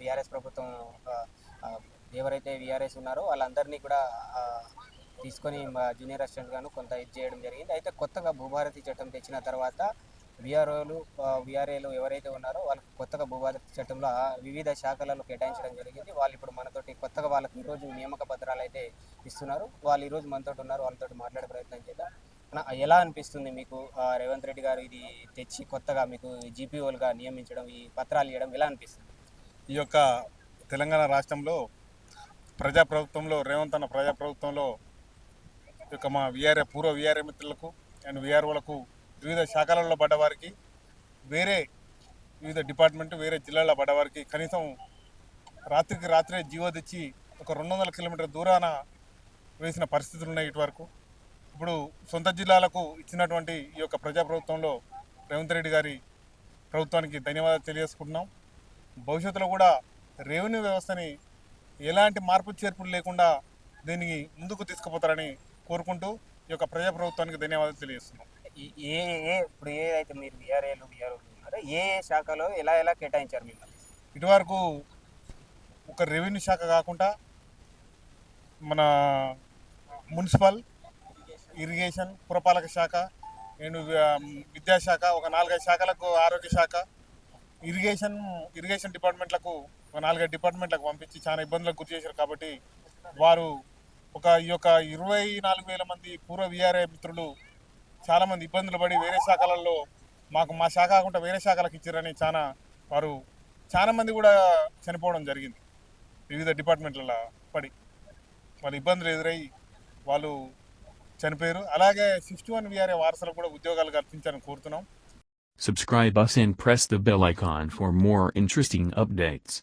BRS ప్రభుత్వం ఎవరైతే VRS ఉన్నారో వాళ్ళందరినీ కూడా తీసుకొని జూనియర్ అసిస్టెంట్ గాను కొంత ఇది చేయడం జరిగింది. అయితే కొత్తగా భూభారతి చట్టం తెచ్చిన తర్వాత వీఆర్ఏలు ఎవరైతే ఉన్నారో వాళ్ళకి కొత్తగా భూభారతి చట్టంలో వివిధ శాఖలలో కేటాయించడం జరిగింది. వాళ్ళు ఇప్పుడు మనతోటి కొత్తగా వాళ్ళకి ఈరోజు నియామక పత్రాలు అయితే ఇస్తున్నారు. వాళ్ళు ఈరోజు మనతోటి ఉన్నారు, వాళ్ళతో మాట్లాడే ప్రయత్నం చేద్దాం. ఎలా అనిపిస్తుంది మీకు రేవంత్ రెడ్డి గారు ఇది తెచ్చి కొత్తగా మీకు జీపీఓలుగా నియమించడం, ఈ పత్రాలు ఇవ్వడం ఎలా అనిపిస్తుంది? ఈ యొక్క తెలంగాణ రాష్ట్రంలో ప్రజాప్రభుత్వంలో రేవంత్ అన్న ప్రజాప్రభుత్వంలో ఇక మా పూర్వ వీఆర్ఏ మిత్రులకు అండ్ వీఆర్ఓలకు వివిధ శాఖలలో పడ్డవారికి వివిధ డిపార్ట్మెంట్ వేరే జిల్లాల్లో పడ్డవారికి కనీసం రాత్రికి రాత్రే జీవో తెచ్చి ఒక 200 కిలోమీటర్ల దూరాన వేసిన పరిస్థితులు ఉన్నాయి. ఇటు వరకు ఇప్పుడు సొంత జిల్లాలకు ఇచ్చినటువంటి ఈ యొక్క ప్రజాప్రభుత్వంలో రేవంత్ రెడ్డి గారి ప్రభుత్వానికి ధన్యవాదాలు తెలియజేసుకుంటున్నాం. భవిష్యత్తులో కూడా రెవెన్యూ వ్యవస్థని ఎలాంటి మార్పు చేర్పులు లేకుండా దీనికి ముందుకు తీసుకుపోతారని కోరుకుంటూ ఈ యొక్క ప్రజాప్రభుత్వానికి ధన్యవాదాలు తెలియజేస్తున్నాం. ఇప్పుడు అయితే మీరు వీఆర్ఓలు ఉన్నారో ఏ శాఖలో ఎలా కేటాయించారు మిమ్మల్ని? ఇటువరకు ఒక రెవెన్యూ శాఖ కాకుండా మన మున్సిపల్, ఇరిగేషన్, పురపాలక శాఖ అండ్ విద్యాశాఖ, ఒక 4-5 శాఖలకు, ఆరోగ్య శాఖ, ఇరిగేషన్ డిపార్ట్మెంట్లకు ఒక 4-5 డిపార్ట్మెంట్లకు పంపించి చాలా ఇబ్బందులకు గురి చేశారు. కాబట్టి వారు ఈ యొక్క 24,000 మంది పూర్వ వీఆర్ఏ మిత్రులు చాలామంది ఇబ్బందులు పడి వేరే శాఖలలో మా శాఖ కాకుండా వేరే శాఖలకు ఇచ్చారని వారు చాలా మంది కూడా చనిపోవడం జరిగింది. వివిధ డిపార్ట్మెంట్లలో పడి వాళ్ళు ఇబ్బందులు ఎదురై వాళ్ళు చనిపోయారు. అలాగే 61 వీఆర్ఏ వారసులకు కూడా ఉద్యోగాలు కల్పించాలని కోరుతున్నాం. Subscribe us and press the bell icon for more interesting updates.